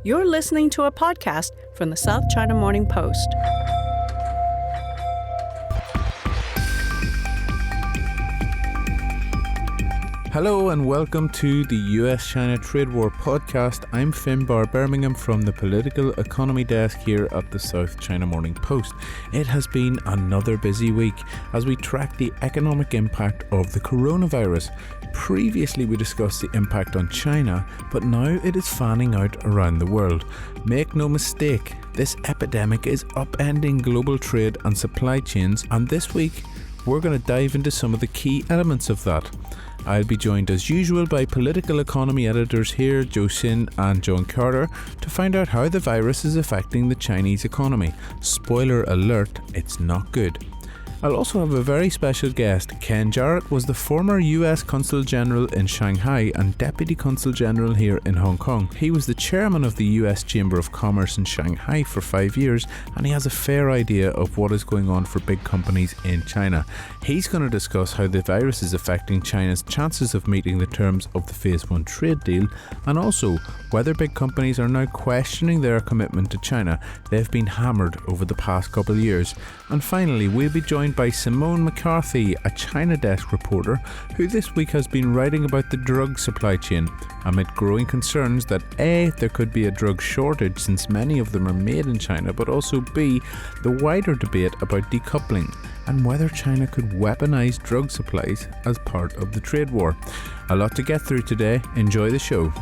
You're listening to a podcast from the South China Morning Post. Hello and welcome to the US-China Trade War podcast. I'm Finbar Birmingham from the Political Economy Desk here at the South China Morning Post. It has been another busy week as we track the economic impact of the coronavirus. Previously we discussed the impact on China, but now it is fanning out around the world. Make no mistake, this epidemic is upending global trade and supply chains, and this week we're going to dive into some of the key elements of that. I'll be joined as usual by political economy editors here, Zhou and John Carter, to find out how the virus is affecting the Chinese economy. Spoiler alert, it's not good. I'll also have a very special guest. Ken Jarrett was the former US Consul General in Shanghai and Deputy Consul General here in Hong Kong. He was the chairman of the US Chamber of Commerce in Shanghai for 5 years, and he has a fair idea of what is going on for big companies in China. He's going to discuss how the virus is affecting China's chances of meeting the terms of the Phase 1 trade deal, and also whether big companies are now questioning their commitment to China. They've been hammered over the past couple of years. And finally, we'll be joined by Simone McCarthy, a China desk reporter, who this week has been writing about the drug supply chain, amid growing concerns that A, there could be a drug shortage since many of them are made in China, but also B, the wider debate about decoupling and whether China could weaponize drug supplies as part of the trade war. A lot to get through today. Enjoy the show.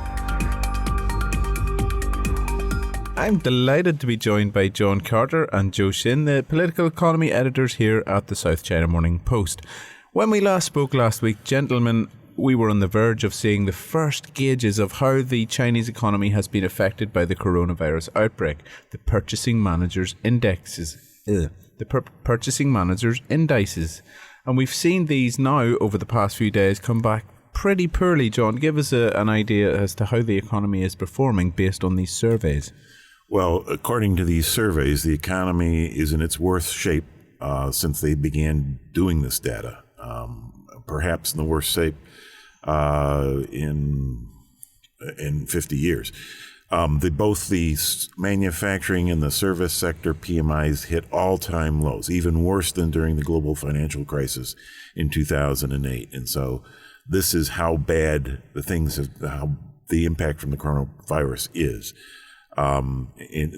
I'm delighted to be joined by John Carter and Zhou, the political economy editors here at the South China Morning Post. When we last spoke last week, gentlemen, we were on the verge of seeing the first gauges of how the Chinese economy has been affected by the coronavirus outbreak, the Purchasing Managers' Indices. Purchasing Managers' Indices. And we've seen these now over the past few days come back pretty poorly. John, give us an idea as to how the economy is performing based on these surveys. Well, according to these surveys, the economy is in its worst shape since they began doing this data, perhaps in the worst shape in 50 years. Both the manufacturing and the service sector PMIs hit all-time lows, even worse than during the global financial crisis in 2008. And so this is how bad how the impact from the coronavirus is. And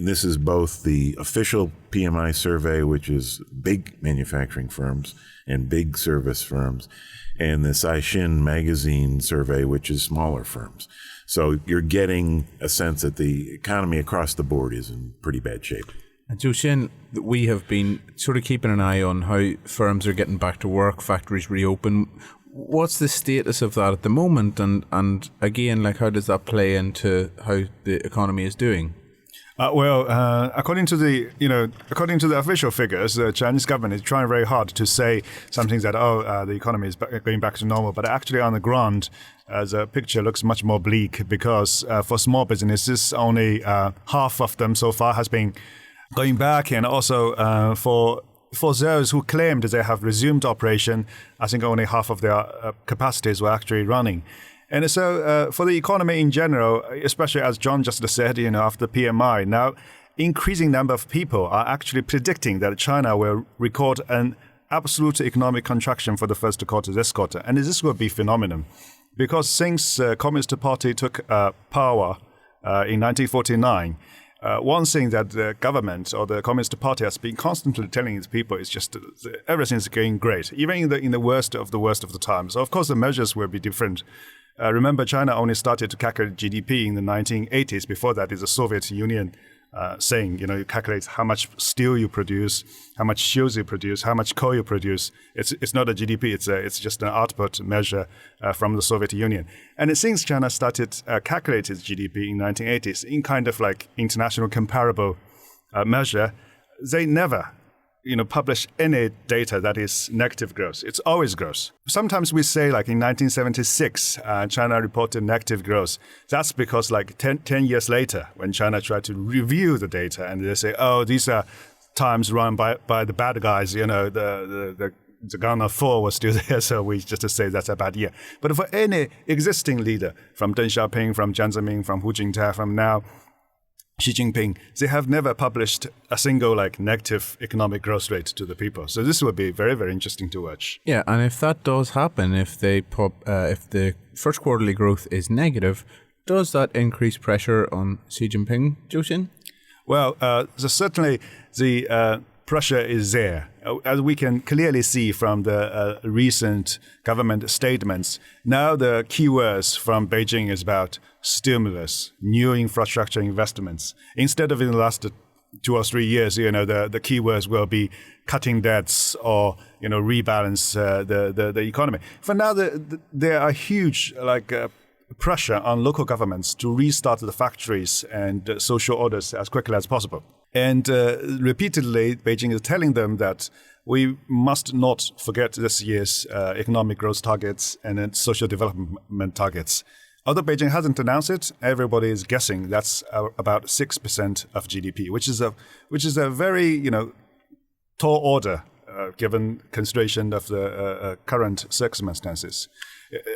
this is both the official PMI survey, which is big manufacturing firms and big service firms, and the Caixin magazine survey, which is smaller firms. So you're getting a sense that the economy across the board is in pretty bad shape. And Zhou, we have been sort of keeping an eye on how firms are getting back to work, factories reopen. What's the status of that at the moment? And again, how does that play into how the economy is doing? According to the official figures, the Chinese government is trying very hard to say something that the economy is going back to normal. But actually, on the ground, the picture looks much more bleak because for small businesses, only half of them so far has been going back, and also for those who claimed they have resumed operation, I think only half of their capacities were actually running. And so for the economy in general, especially as John just said, after PMI, now increasing number of people are actually predicting that China will record an absolute economic contraction for the first quarter, this quarter. And this will be phenomenon because since Communist Party took power in 1949, one thing that the government or the Communist Party has been constantly telling its people is just everything's going great, even in the worst of the times. So of course, the measures will be different. Remember, China only started to calculate GDP in the 1980s. Before that is the Soviet Union saying, you calculate how much steel you produce, how much shoes you produce, how much coal you produce. It's not a GDP. It's just an output measure from the Soviet Union. And since China started calculating its GDP in 1980s in kind of international comparable measure, they never publish any data that is negative growth. It's always growth. Sometimes we say in 1976, China reported negative growth. That's because 10 years later, when China tried to review the data and they say, these are times run by the bad guys, the Ghana 4 was still there, so we just say that's a bad year. But for any existing leader, from Deng Xiaoping, from Jiang Zemin, from Hu Jintao, from now, Xi Jinping, they have never published a single negative economic growth rate to the people. So this would be very, very interesting to watch. Yeah, and if that does happen, if the first quarterly growth is negative, does that increase pressure on Xi Jinping, Zhou? Well, so certainly the pressure is there. As we can clearly see from the recent government statements, now the keywords from Beijing is about stimulus, new infrastructure investments. Instead of in the last 2 or 3 years, the keywords will be cutting debts or, rebalance the economy. For now, there are huge pressure on local governments to restart the factories and social orders as quickly as possible. And repeatedly, Beijing is telling them that we must not forget this year's economic growth targets and social development targets. Although Beijing hasn't announced it, everybody is guessing that's about 6% of GDP, which is a very tall order given consideration of the current circumstances.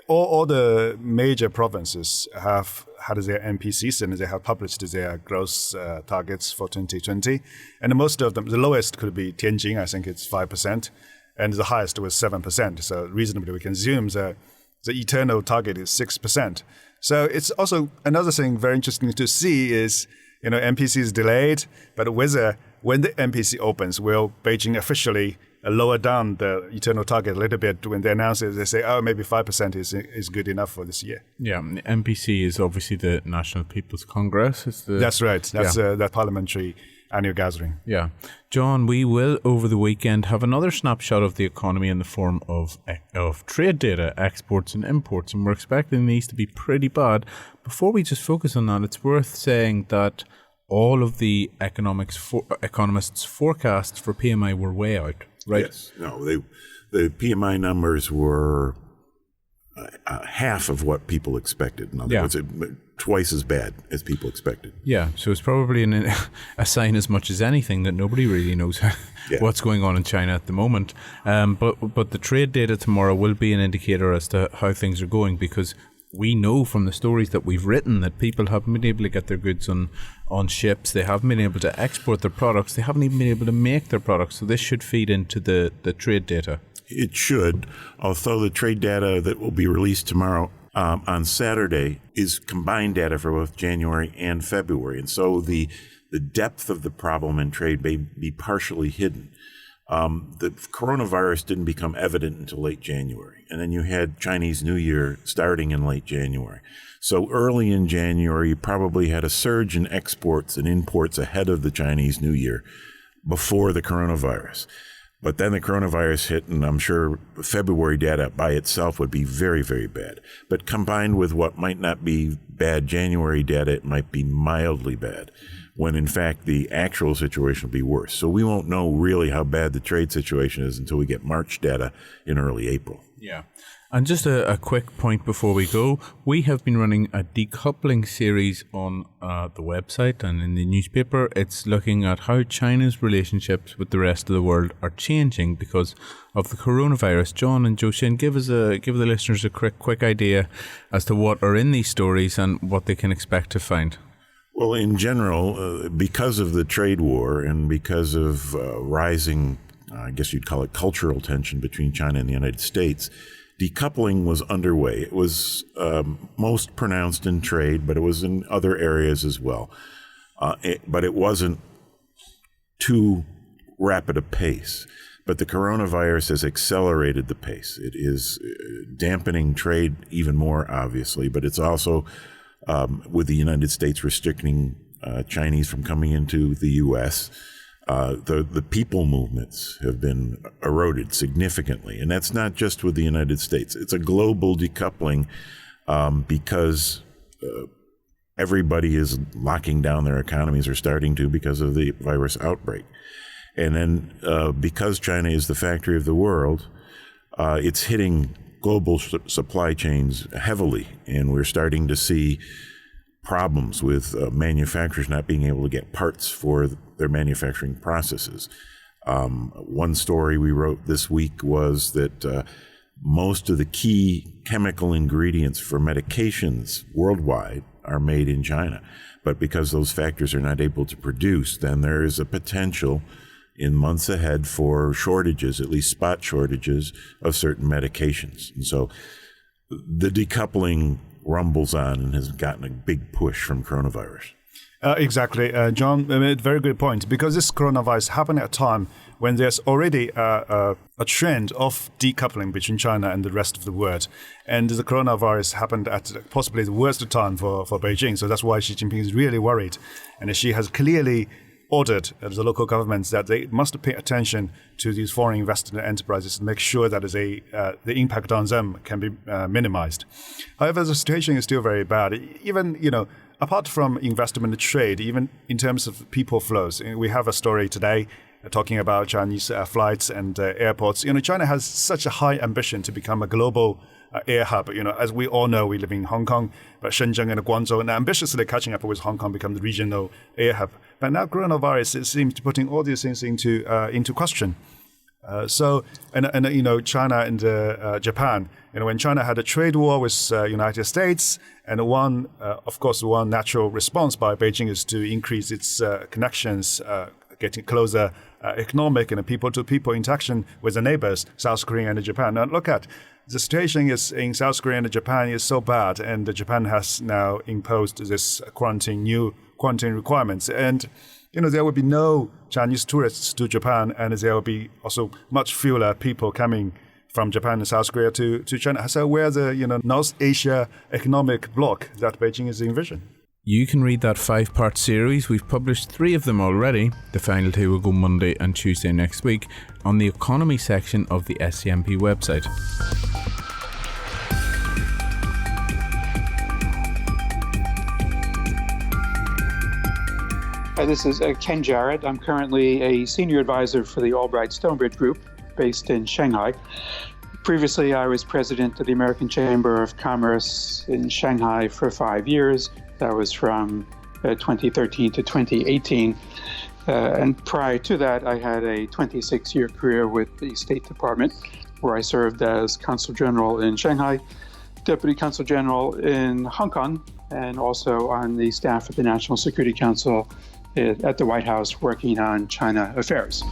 All the major provinces have had their NPCs and they have published their growth targets for 2020. And most of them, the lowest could be Tianjin, I think it's 5%, and the highest was 7%. So reasonably we can assume the eternal target is 6%. So it's also another thing very interesting to see is, NPC is delayed, but whether when the NPC opens, will Beijing officially lower down the eternal target a little bit? When they announce it, they say, maybe 5% is good enough for this year. Yeah, the NPC is obviously the National People's Congress. That's right. That's that parliamentary annual gathering. Yeah. John, we will over the weekend have another snapshot of the economy in the form of trade data, exports and imports, and we're expecting these to be pretty bad. Before we just focus on that, it's worth saying that all of the economists' forecasts for PMI were way out, right? Yes. No, the PMI numbers were half of what people expected. In other words, twice as bad as people expected. Yeah, so it's probably a sign as much as anything that nobody really knows what's going on in China at the moment. But the trade data tomorrow will be an indicator as to how things are going, because we know from the stories that we've written that people haven't been able to get their goods on ships. They haven't been able to export their products. They haven't even been able to make their products. So this should feed into the trade data. It should, although the trade data that will be released tomorrow on Saturday is combined data for both January and February. And so the depth of the problem in trade may be partially hidden. The coronavirus didn't become evident until late January. And then you had Chinese New Year starting in late January. So early in January, you probably had a surge in exports and imports ahead of the Chinese New Year before the coronavirus. But then the coronavirus hit, and I'm sure February data by itself would be very, very bad. But combined with what might not be bad January data, it might be mildly bad, when in fact the actual situation will be worse. So we won't know really how bad the trade situation is until we get March data in early April. Yeah. And just a quick point before we go, we have been running a decoupling series on the website and in the newspaper. It's looking at how China's relationships with the rest of the world are changing because of the coronavirus. John and Zhou, give the listeners a quick idea as to what are in these stories and what they can expect to find. Well, in general, because of the trade war and because of rising, I guess you'd call it cultural tension between China and the United States, decoupling was underway. It was most pronounced in trade, but it was in other areas as well. But it wasn't too rapid a pace. But the coronavirus has accelerated the pace. It is dampening trade even more, obviously, but it's also, with the United States restricting Chinese from coming into the U.S., the people movements have been eroded significantly. And that's not just with the United States. It's a global decoupling because everybody is locking down their economies or starting to because of the virus outbreak. And then because China is the factory of the world, it's hitting global supply chains heavily. And we're starting to see problems with manufacturers not being able to get parts for their manufacturing processes. One story we wrote this week was that most of the key chemical ingredients for medications worldwide are made in China. But because those factories are not able to produce, then there is a potential in months ahead for shortages, at least spot shortages of certain medications. And so the decoupling rumbles on and has gotten a big push from coronavirus. Exactly. John made a very good point, because this coronavirus happened at a time when there's already a trend of decoupling between China and the rest of the world. And the coronavirus happened at possibly the worst time for Beijing. So that's why Xi Jinping is really worried. And she has clearly ordered the local governments that they must pay attention to these foreign invested enterprises to make sure that the impact on them can be minimized. However, the situation is still very bad. Even, apart from investment and trade, even in terms of people flows, we have a story today talking about Chinese flights and airports. China has such a high ambition to become a global air hub. As we all know, we live in Hong Kong, but Shenzhen and Guangzhou, and ambitiously catching up with Hong Kong, become the regional air hub. But now coronavirus, it seems to putting all these things into question. China and Japan. When China had a trade war with United States, and one natural response by Beijing is to increase its connections, getting closer economic and people-to-people interaction with the neighbors, South Korea and Japan. Now look at the situation is in South Korea and Japan is so bad, and Japan has now imposed this new quarantine requirements. And there will be no Chinese tourists to Japan, and there will be also much fewer people coming from Japan and South Korea to China. So we're the North Asia economic bloc that Beijing is envisioning. You can read that 5-part series. We've published 3 of them already. The final 2 will go Monday and Tuesday next week on the economy section of the SCMP website. Hi, this is Ken Jarrett. I'm currently a senior advisor for the Albright Stonebridge Group based in Shanghai. Previously, I was president of the American Chamber of Commerce in Shanghai for 5 years. That was from 2013 to 2018. And prior to that, I had a 26-year career with the State Department, where I served as Consul General in Shanghai, Deputy Consul General in Hong Kong, and also on the staff of the National Security Council at the White House working on China affairs.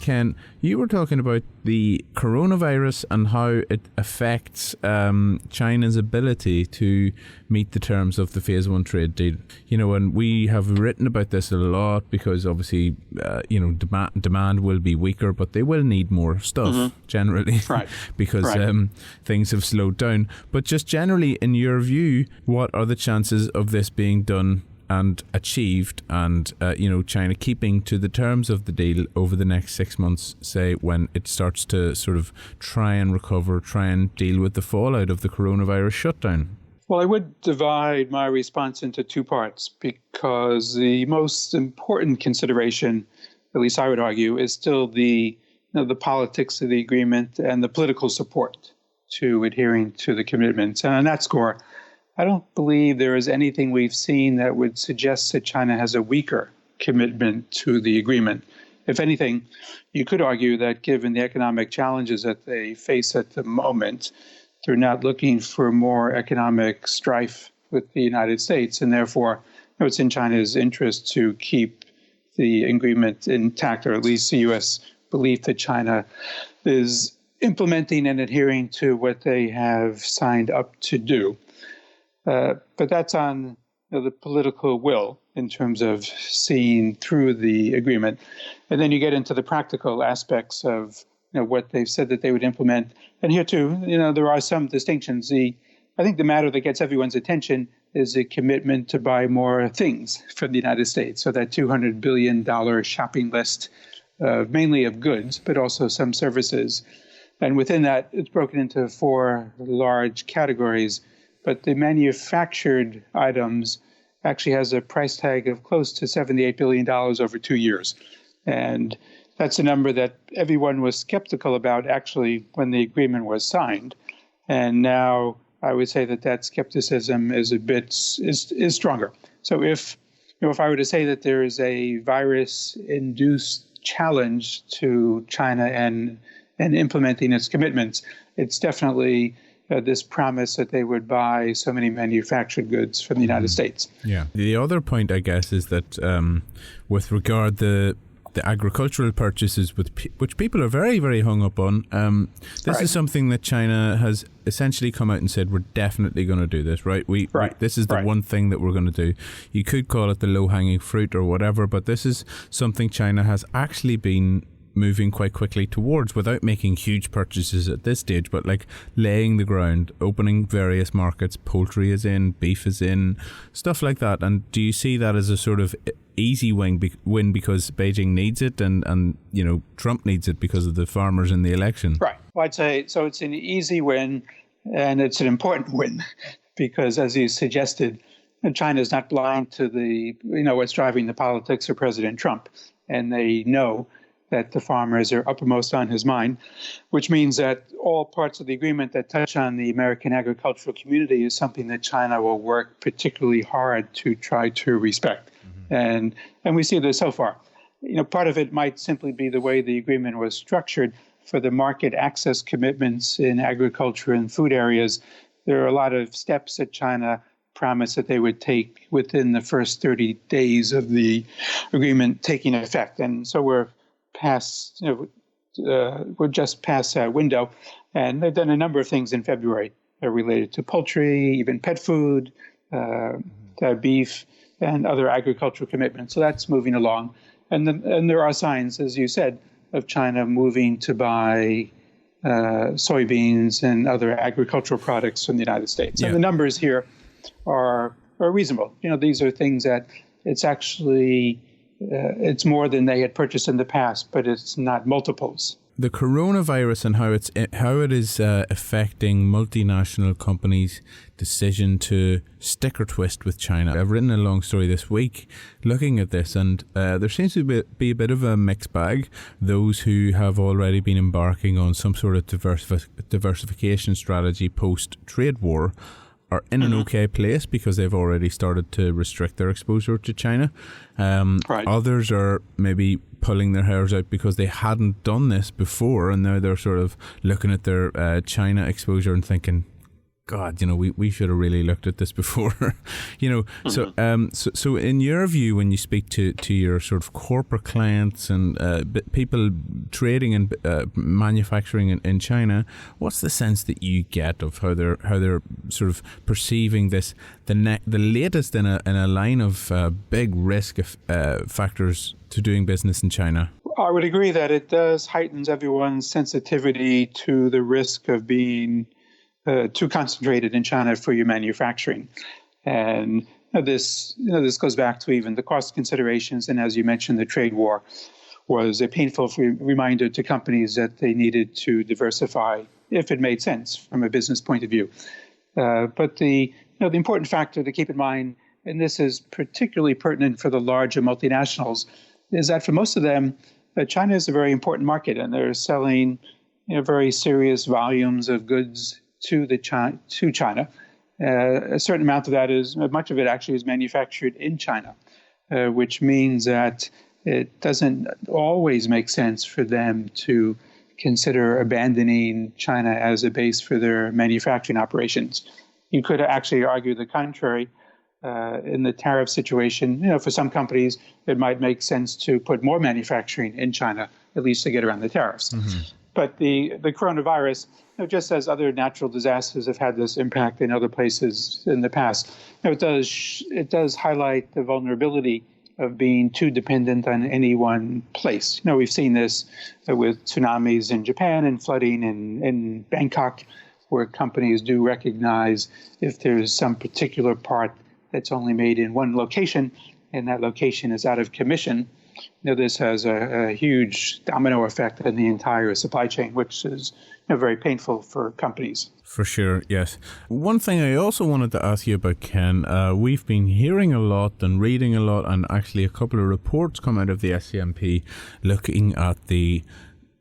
Ken, you were talking about the coronavirus and how it affects China's ability to meet the terms of the Phase 1 trade deal. And we have written about this a lot because obviously, demand will be weaker, but they will need more stuff generally, right? Because things have slowed down. But just generally, in your view, what are the chances of this being done and achieved, and China keeping to the terms of the deal over the next 6 months, say when it starts to sort of try and recover, try and deal with the fallout of the coronavirus shutdown? Well, I would divide my response into 2 parts, because the most important consideration, at least I would argue, is still the politics of the agreement and the political support to adhering to the commitments. And on that score, I don't believe there is anything we've seen that would suggest that China has a weaker commitment to the agreement. If anything, you could argue that given the economic challenges that they face at the moment, they're not looking for more economic strife with the United States, and therefore it's in China's interest to keep the agreement intact, or at least the U.S. belief that China is implementing and adhering to what they have signed up to do. But that's on the political will in terms of seeing through the agreement. And then you get into the practical aspects of what they've said that they would implement. And here too, there are some distinctions. I think the matter that gets everyone's attention is a commitment to buy more things from the United States. So that $200 billion shopping list, mainly of goods, but also some services. And within that, it's broken into 4 large categories. But the manufactured items actually has a price tag of close to $78 billion over 2 years. And that's a number that everyone was skeptical about actually when the agreement was signed. And now I would say that skepticism is is stronger. So if I were to say that there is a virus-induced challenge to China and implementing its commitments, it's definitely this promise that they would buy so many manufactured goods from the United States. Yeah. The other point, I guess, is that with regard the agricultural purchases, which people are very, very hung up on, this is something that China has essentially come out and said, we're definitely going to do this, right? This is the one thing that we're going to do. You could call it the low-hanging fruit or whatever, but this is something China has actually been moving quite quickly towards without making huge purchases at this stage, but like laying the ground, opening various markets. Poultry is in, beef is in, stuff like that. And do you see that as a sort of easy win because Beijing needs it and Trump needs it because of the farmers in the election? Right. Well, I'd say so. It's an easy win, and it's an important win because, as you suggested, China is not blind to what's driving the politics of President Trump, and they know that the farmers are uppermost on his mind, which means that all parts of the agreement that touch on the American agricultural community is something that China will work particularly hard to try to respect. And we see this so far. Part of it might simply be the way the agreement was structured for the market access commitments in agriculture and food areas. There are a lot of steps that China promised that they would take within the first 30 days of the agreement taking effect. And so we're just past that window, and they've done a number of things in February related to poultry, even pet food, beef, and other agricultural commitments. So that's moving along, and there are signs, as you said, of China moving to buy soybeans and other agricultural products from the United States. Yeah. And the numbers here are reasonable. These are things that it's actually. It's more than they had purchased in the past, but it's not multiples. The coronavirus and how it is affecting multinational companies' decision to stick or twist with China. I've written a long story this week looking at this, and there seems to be a bit of a mixed bag. Those who have already been embarking on some sort of diversification strategy post-trade war are in an okay place because they've already started to restrict their exposure to China. Others are maybe pulling their hairs out because they hadn't done this before, and now they're sort of looking at their China exposure and thinking, God, we should have really looked at this before. So in your view, when you speak to your sort of corporate clients and people trading and manufacturing in China, what's the sense that you get of how they're sort of perceiving this, the latest in a line of big risk factors to doing business in China? I would agree that it does heightens everyone's sensitivity to the risk of being too concentrated in China for your manufacturing. And this goes back to even the cost considerations. And as you mentioned, the trade war was a painful reminder to companies that they needed to diversify if it made sense from a business point of view. But the important factor to keep in mind, and this is particularly pertinent for the larger multinationals, is that for most of them, China is a very important market, and they're selling very serious volumes of goods to China. A certain amount of that much of it actually is manufactured in China, which means that it doesn't always make sense for them to consider abandoning China as a base for their manufacturing operations. You could actually argue the contrary. In the tariff situation, for some companies, it might make sense to put more manufacturing in China, at least to get around the tariffs. Mm-hmm. But the coronavirus, just as other natural disasters have had this impact in other places in the past, it does highlight the vulnerability of being too dependent on any one place. We've seen this with tsunamis in Japan and flooding in Bangkok, where companies do recognize if there's some particular part that's only made in one location and that location is out of commission, this has a huge domino effect in the entire supply chain, which is very painful for companies. For sure, yes. One thing I also wanted to ask you about, Ken, we've been hearing a lot and reading a lot, and actually a couple of reports come out of the SCMP looking at the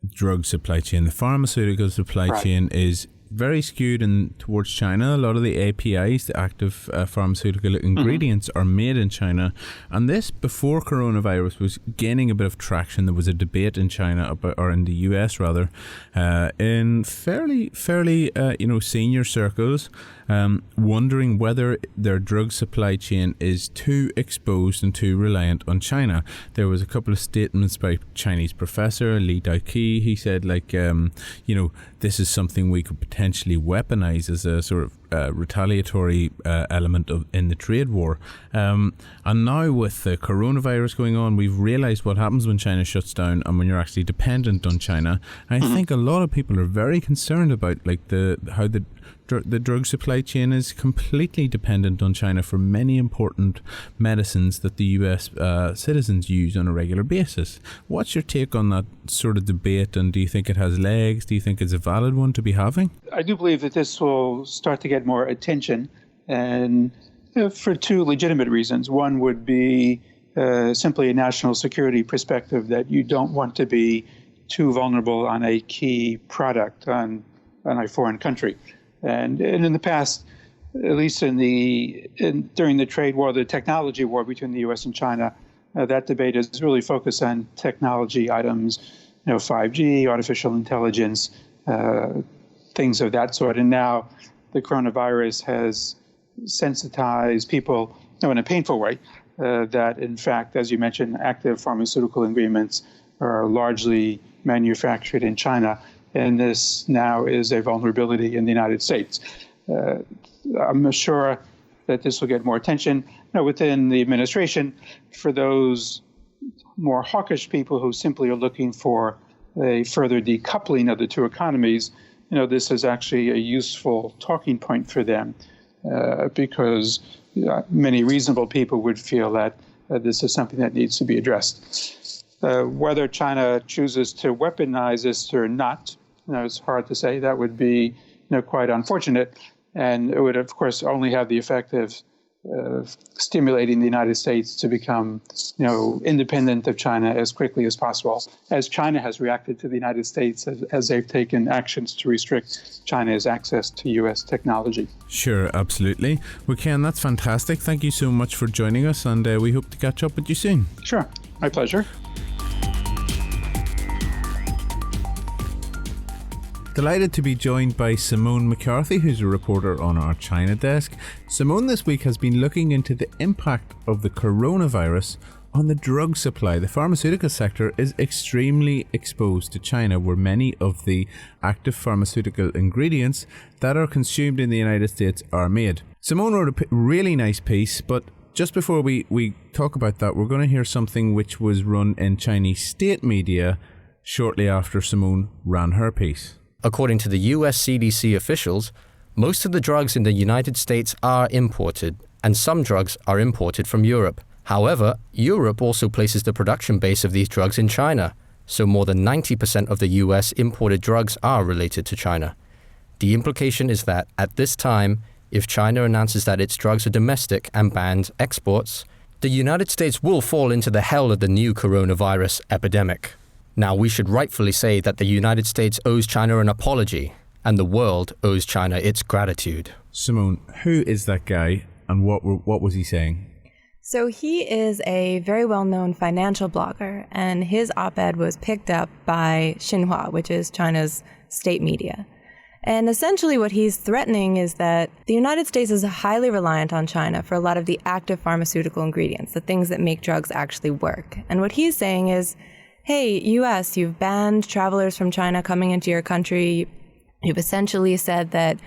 drug supply chain. The pharmaceutical supply chain is very skewed towards China. A lot of the APIs, the active pharmaceutical ingredients, are made in China. And this, before coronavirus, was gaining a bit of traction. There was a debate in China, or in the US rather, in fairly senior circles, wondering whether their drug supply chain is too exposed and too reliant on China. There was a couple of statements by Chinese professor Li Daiki. He said, this is something we could potentially weaponize as a sort of retaliatory element in the trade war. And now with the coronavirus going on, we've realized what happens when China shuts down and when you're actually dependent on China. And I think a lot of people are very concerned about how the drug supply chain is completely dependent on China for many important medicines that the US citizens use on a regular basis. What's your take on that sort of debate, and do you think it has legs? Do you think it's a valid one to be having? I do believe that this will start to get more attention, and for two legitimate reasons. One would be simply a national security perspective, that you don't want to be too vulnerable on a key product on a foreign country. And in the past, at least during the trade war, the technology war between the U.S. and China, that debate is really focused on technology items, 5G, artificial intelligence, things of that sort. And now the coronavirus has sensitized people, in a painful way, that in fact, as you mentioned, active pharmaceutical ingredients are largely manufactured in China. And this now is a vulnerability in the United States. I'm sure that this will get more attention within the administration. For those more hawkish people who simply are looking for a further decoupling of the two economies, this is actually a useful talking point for them, because many reasonable people would feel that this is something that needs to be addressed. Whether China chooses to weaponize this or not, it's hard to say. That would be quite unfortunate, and it would, of course, only have the effect of stimulating the United States to become, independent of China as quickly as possible, as China has reacted to the United States as they've taken actions to restrict China's access to U.S. technology. Sure, absolutely. Well, Ken, that's fantastic. Thank you so much for joining us, and we hope to catch up with you soon. Sure, my pleasure. Delighted to be joined by Simone McCarthy, who's a reporter on our China desk. Simone this week has been looking into the impact of the coronavirus on the drug supply. The pharmaceutical sector is extremely exposed to China, where many of the active pharmaceutical ingredients that are consumed in the United States are made. Simone wrote a really nice piece, but just before we talk about that, we're going to hear something which was run in Chinese state media shortly after Simone ran her piece. According to the US CDC officials, most of the drugs in the United States are imported, and some drugs are imported from Europe. However, Europe also places the production base of these drugs in China, so more than 90% of the US imported drugs are related to China. The implication is that, at this time, if China announces that its drugs are domestic and bans exports, the United States will fall into the hell of the new coronavirus epidemic. Now, we should rightfully say that the United States owes China an apology, and the world owes China its gratitude. Simone, who is that guy, and what was he saying? So he is a very well-known financial blogger, and his op-ed was picked up by Xinhua, which is China's state media. And essentially what he's threatening is that the United States is highly reliant on China for a lot of the active pharmaceutical ingredients, the things that make drugs actually work. And what he's saying is, hey, US, you've banned travelers from China coming into your country. You've essentially said that,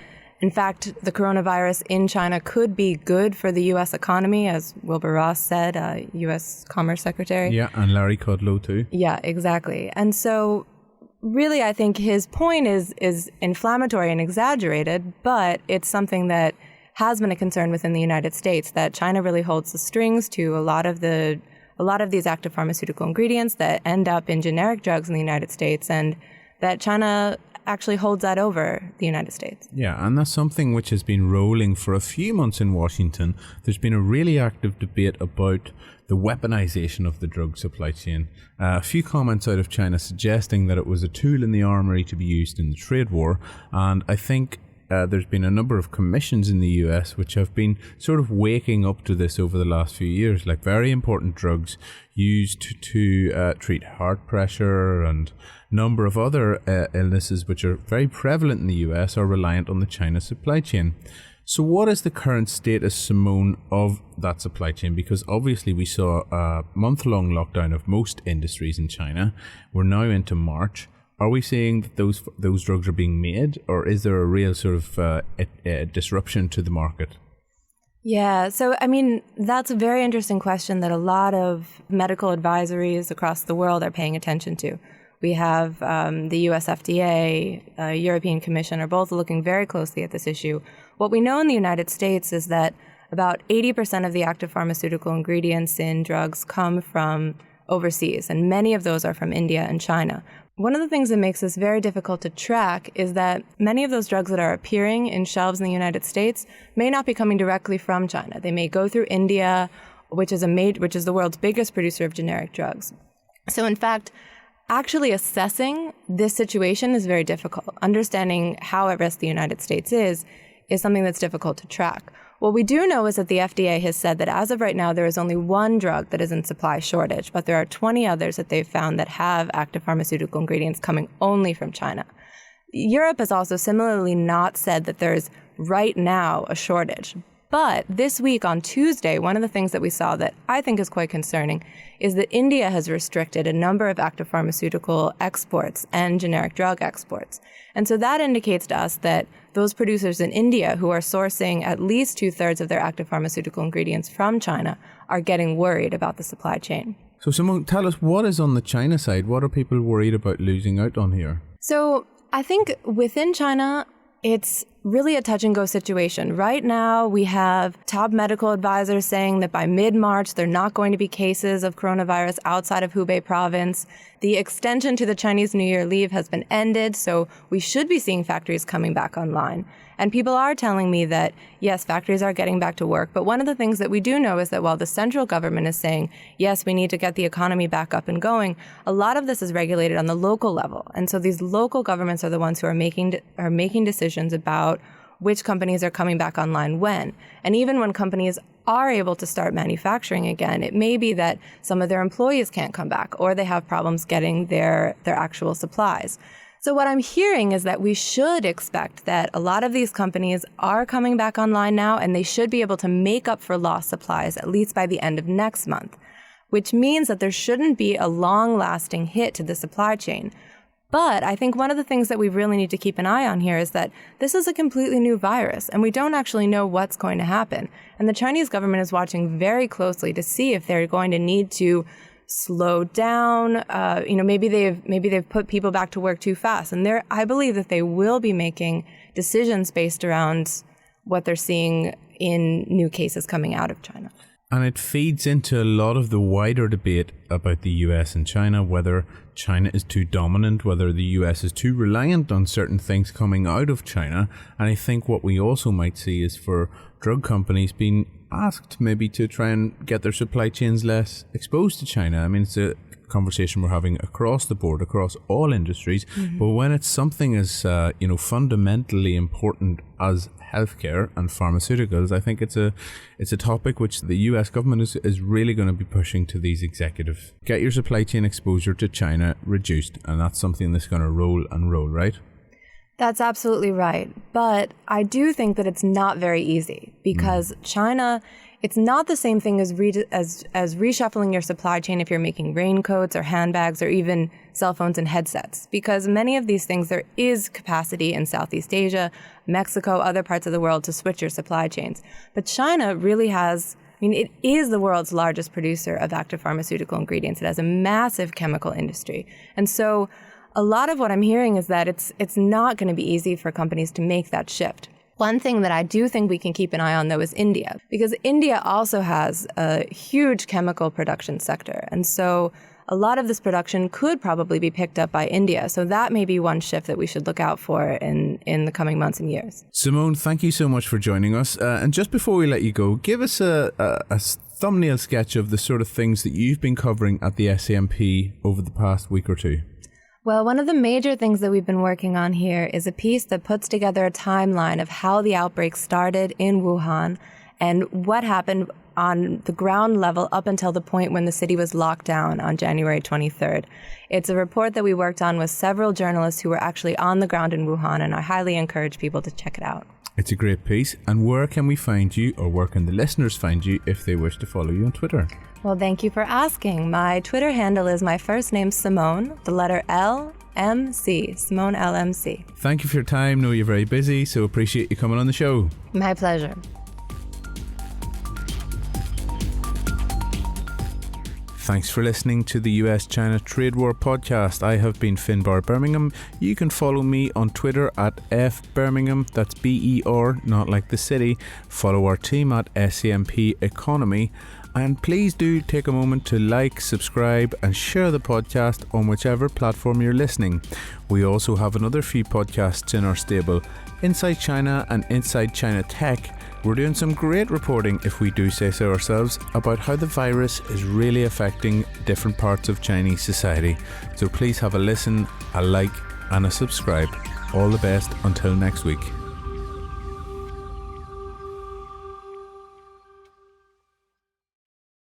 in fact, the coronavirus in China could be good for the US economy, as Wilbur Ross said, US Commerce Secretary. Yeah, and Larry Kudlow too. Yeah, exactly. And so really, I think his point is inflammatory and exaggerated, but it's something that has been a concern within the United States, that China really holds the strings to a lot of these active pharmaceutical ingredients that end up in generic drugs in the United States, and that China actually holds that over the United States. Yeah, and that's something which has been rolling for a few months in Washington. There's been a really active debate about the weaponization of the drug supply chain. A few comments out of China suggesting that it was a tool in the armory to be used in the trade war, and I think there's been a number of commissions in the US which have been sort of waking up to this over the last few years, like very important drugs used to treat heart pressure and a number of other illnesses which are very prevalent in the US are reliant on the China supply chain. So what is the current status, Simone, of that supply chain? Because obviously we saw a month-long lockdown of most industries in China. We're now into March. Are we seeing that those drugs are being made, or is there a real sort of disruption to the market? Yeah, so I mean, that's a very interesting question that a lot of medical advisories across the world are paying attention to. We have the US FDA, European Commission are both looking very closely at this issue. What we know in the United States is that about 80% of the active pharmaceutical ingredients in drugs come from overseas, and many of those are from India and China. One of the things that makes this very difficult to track is that many of those drugs that are appearing in shelves in the United States may not be coming directly from China. They may go through India, which is the world's biggest producer of generic drugs. So in fact, actually assessing this situation is very difficult. Understanding how at risk the United States is something that's difficult to track. What we do know is that the FDA has said that as of right now, there is only one drug that is in supply shortage, but there are 20 others that they've found that have active pharmaceutical ingredients coming only from China. Europe has also similarly not said that there's right now a shortage. But this week on Tuesday, one of the things that we saw that I think is quite concerning is that India has restricted a number of active pharmaceutical exports and generic drug exports. And so that indicates to us that those producers in India who are sourcing at least 2/3 of their active pharmaceutical ingredients from China are getting worried about the supply chain. So Simone, tell us, what is on the China side? What are people worried about losing out on here? So I think within China, it's really a touch-and-go situation. Right now, we have top medical advisors saying that by mid-March, there are not going to be cases of coronavirus outside of Hubei province. The extension to the Chinese New Year leave has been ended, so we should be seeing factories coming back online. And people are telling me that, yes, factories are getting back to work. But one of the things that we do know is that while the central government is saying, yes, we need to get the economy back up and going, a lot of this is regulated on the local level. And so these local governments are the ones who are making decisions about which companies are coming back online when. And even when companies are able to start manufacturing again, it may be that some of their employees can't come back or they have problems getting their actual supplies. So what I'm hearing is that we should expect that a lot of these companies are coming back online now, and they should be able to make up for lost supplies at least by the end of next month, which means that there shouldn't be a long-lasting hit to the supply chain. But I think one of the things that we really need to keep an eye on here is that this is a completely new virus, and we don't actually know what's going to happen. And the Chinese government is watching very closely to see if they're going to need to slow down. Maybe they've put people back to work too fast, and I believe that they will be making decisions based around what they're seeing in new cases coming out of China. And it feeds into a lot of the wider debate about the US and China, whether China is too dominant, whether the US is too reliant on certain things coming out of China. And I think what we also might see is for drug companies being asked maybe to try and get their supply chains less exposed to China. I mean, it's a conversation we're having across the board, across all industries. Mm-hmm. But when it's something as fundamentally important as healthcare and pharmaceuticals, I think it's a topic which the US government is really going to be pushing to these executives. Get your supply chain exposure to China reduced, and that's something that's going to roll and roll, right? That's absolutely right. But I do think that it's not very easy because China, it's not the same thing as reshuffling your supply chain if you're making raincoats or handbags or even cell phones and headsets. Because many of these things, there is capacity in Southeast Asia, Mexico, other parts of the world to switch your supply chains. But China really has, it is the world's largest producer of active pharmaceutical ingredients. It has a massive chemical industry. And so a lot of what I'm hearing is that it's not going to be easy for companies to make that shift. One thing that I do think we can keep an eye on, though, is India, because India also has a huge chemical production sector. And so a lot of this production could probably be picked up by India. So that may be one shift that we should look out for in the coming months and years. Simone, thank you so much for joining us. And just before we let you go, give us a thumbnail sketch of the sort of things that you've been covering at the SCMP over the past week or two. Well, one of the major things that we've been working on here is a piece that puts together a timeline of how the outbreak started in Wuhan and what happened on the ground level up until the point when the city was locked down on January 23rd. It's a report that we worked on with several journalists who were actually on the ground in Wuhan, and I highly encourage people to check it out. It's a great piece. And where can we find you, or where can the listeners find you if they wish to follow you on Twitter? Well, thank you for asking. My Twitter handle is my first name, Simone, the letter LMC, Simone LMC. Thank you for your time. Know you're very busy, so appreciate you coming on the show. My pleasure. Thanks for listening to the US-China Trade War podcast. I have been Finbar Birmingham. You can follow me on Twitter at FBirmingham, that's BER, not like the city. Follow our team at SCMP Economy. And please do take a moment to like, subscribe and share the podcast on whichever platform you're listening. We also have another few podcasts in our stable, Inside China and Inside China Tech. We're doing some great reporting, if we do say so ourselves, about how the virus is really affecting different parts of Chinese society. So please have a listen, a like and a subscribe. All the best until next week.